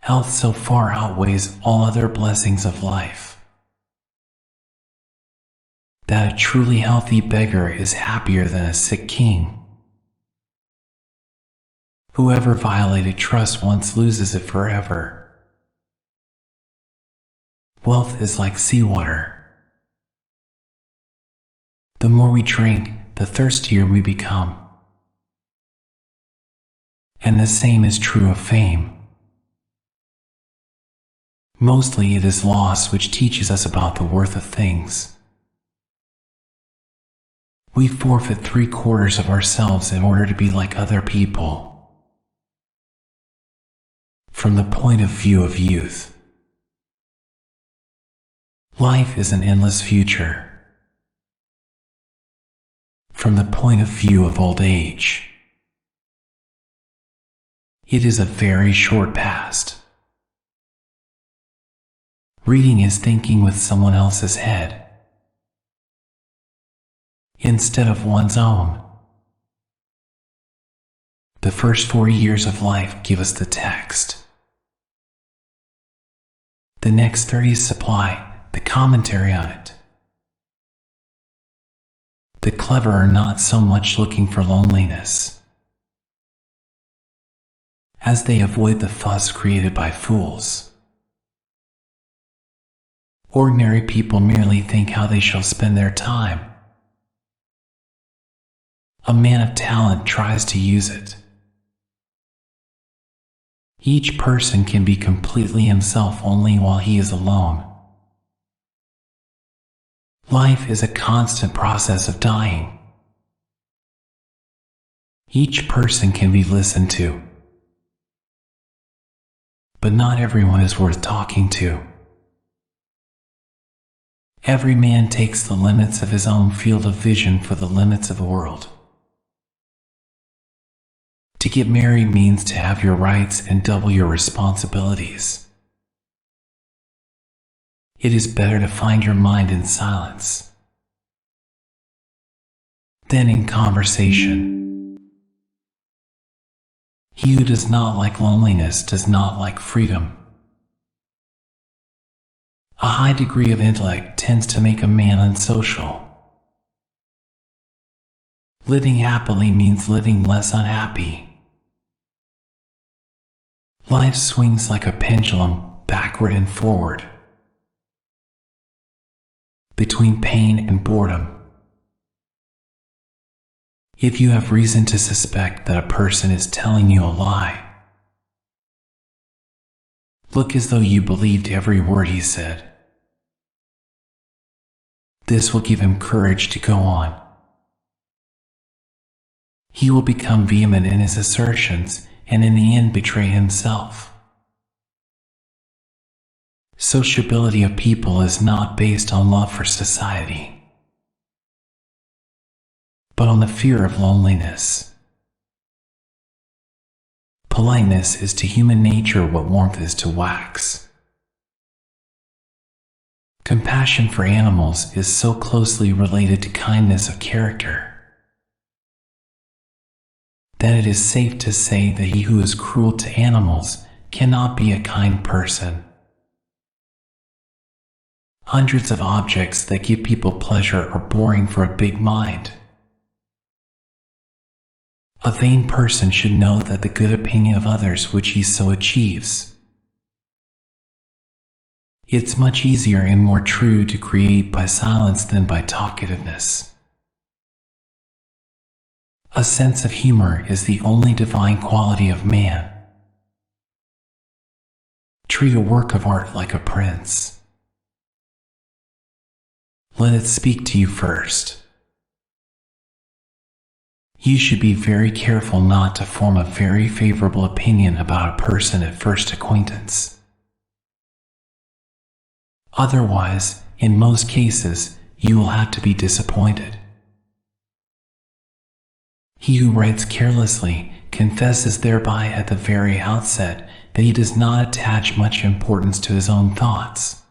Health so far outweighs all other blessings of life that a truly healthy beggar is happier than a sick king. Whoever violated trust once loses it forever. Wealth is like seawater. The more we drink, the thirstier we become. And the same is true of fame. Mostly it is loss which teaches us about the worth of things. We forfeit 3/4 of ourselves in order to be like other people. From the point of view of youth, life is an endless future. From the point of view of old age, it is a very short past. Reading is thinking with someone else's head instead of one's own. The first 4 years of life give us the text. The next 30 supply the commentary on it. The clever are not so much looking for loneliness as they avoid the fuss created by fools. Ordinary people merely think how they shall spend their time. A man of talent tries to use it. Each person can be completely himself only while he is alone. Life is a constant process of dying. Each person can be listened to, but not everyone is worth talking to. Every man takes the limits of his own field of vision for the limits of the world. To get married means to have your rights and double your responsibilities. It is better to find your mind in silence than in conversation. He who does not like loneliness does not like freedom. A high degree of intellect tends to make a man unsocial. Living happily means living less unhappy. Life swings like a pendulum, backward and forward, between pain and boredom. If you have reason to suspect that a person is telling you a lie, look as though you believed every word he said. This will give him courage to go on. He will become vehement in his assertions and in the end betray himself. Sociability of people is not based on love for society, but on the fear of loneliness. Politeness is to human nature what warmth is to wax. Compassion for animals is so closely related to kindness of character that it is safe to say that he who is cruel to animals cannot be a kind person. Hundreds of objects that give people pleasure are boring for a big mind. A vain person should know that the good opinion of others which he so achieves. It's much easier and more true to create by silence than by talkativeness. A sense of humor is the only divine quality of man. Treat a work of art like a prince. Let it speak to you first. You should be very careful not to form a very favorable opinion about a person at first acquaintance. Otherwise, in most cases, you will have to be disappointed. He who writes carelessly confesses thereby at the very outset that he does not attach much importance to his own thoughts.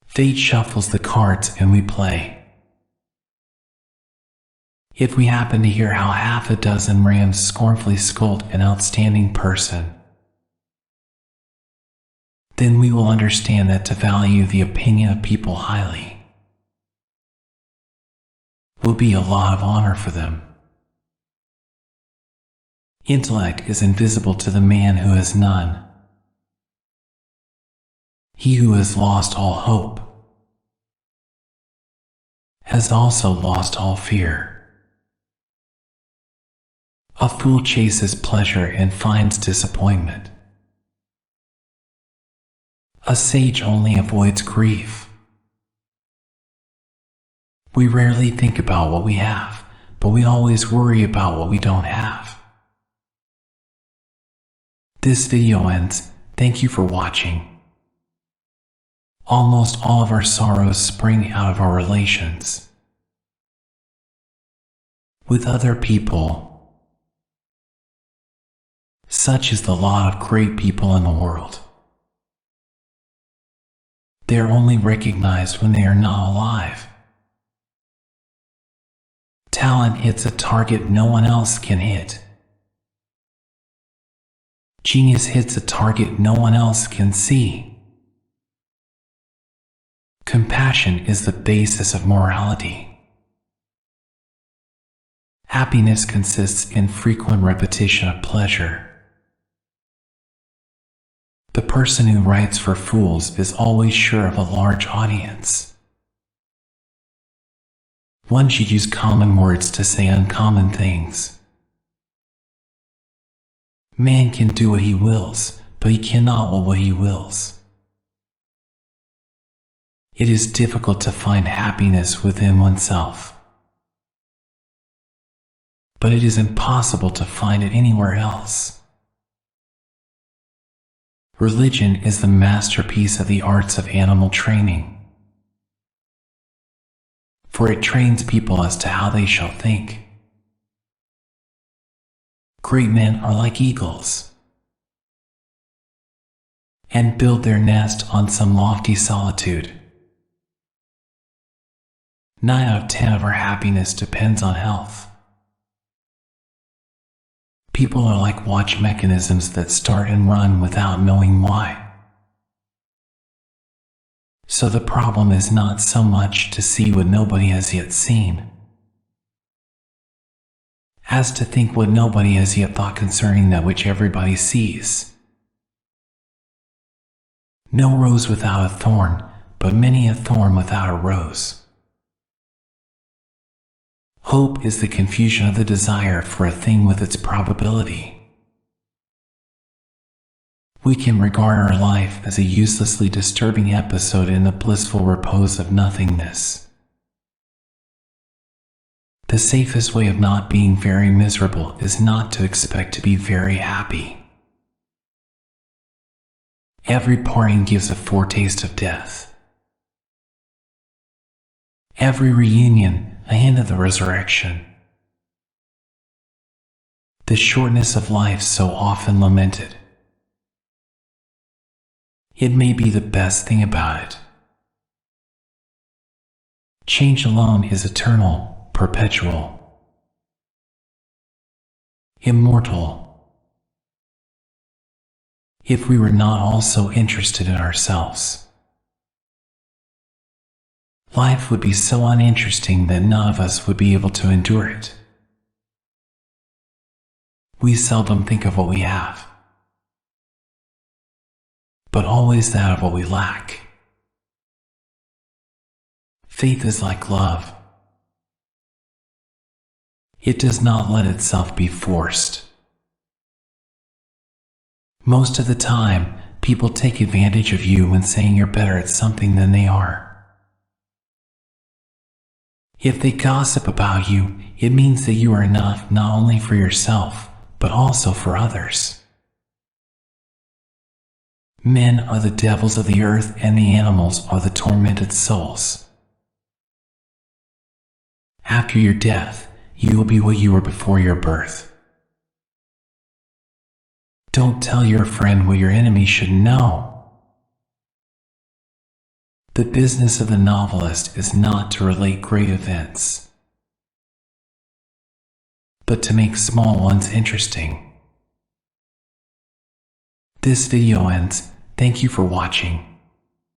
Fate shuffles the cards and we play. If we happen to hear how half a dozen rams scornfully scold an outstanding person, then we will understand that to value the opinion of people highly will be a lot of honor for them. Intellect is invisible to the man who has none. He who has lost all hope has also lost all fear. A fool chases pleasure and finds disappointment. A sage only avoids grief. We rarely think about what we have, but we always worry about what we don't have. This video ends. Thank you for watching. Almost all of our sorrows spring out of our relations with other people. Such is the lot of great people in the world. They are only recognized when they are not alive. Talent hits a target no one else can hit. Genius hits a target no one else can see. Compassion is the basis of morality. Happiness consists in frequent repetition of pleasure. The person who writes for fools is always sure of a large audience. One should use common words to say uncommon things. Man can do what he wills, but he cannot will what he wills. It is difficult to find happiness within oneself, but it is impossible to find it anywhere else. Religion is the masterpiece of the arts of animal training, for it trains people as to how they shall think. Great men are like eagles, and build their nest on some lofty solitude. 9 out of 10 of our happiness depends on health. People are like watch mechanisms that start and run without knowing why. So the problem is not so much to see what nobody has yet seen, as to think what nobody has yet thought concerning that which everybody sees. No rose without a thorn, but many a thorn without a rose. Hope is the confusion of the desire for a thing with its probability. We can regard our life as a uselessly disturbing episode in the blissful repose of nothingness. The safest way of not being very miserable is not to expect to be very happy. Every parting gives a foretaste of death. Every reunion, a hint of the resurrection. The shortness of life so often lamented. It may be the best thing about it. Change alone is eternal, perpetual, immortal. If we were not also interested in ourselves, life would be so uninteresting that none of us would be able to endure it. We seldom think of what we have, but always that of what we lack. Faith is like love. It does not let itself be forced. Most of the time, people take advantage of you when saying you're better at something than they are. If they gossip about you, it means that you are enough not only for yourself, but also for others. Men are the devils of the earth and the animals are the tormented souls. After your death, you will be what you were before your birth. Don't tell your friend what your enemy should know. The business of the novelist is not to relate great events, but to make small ones interesting. This video ends. Thank you for watching.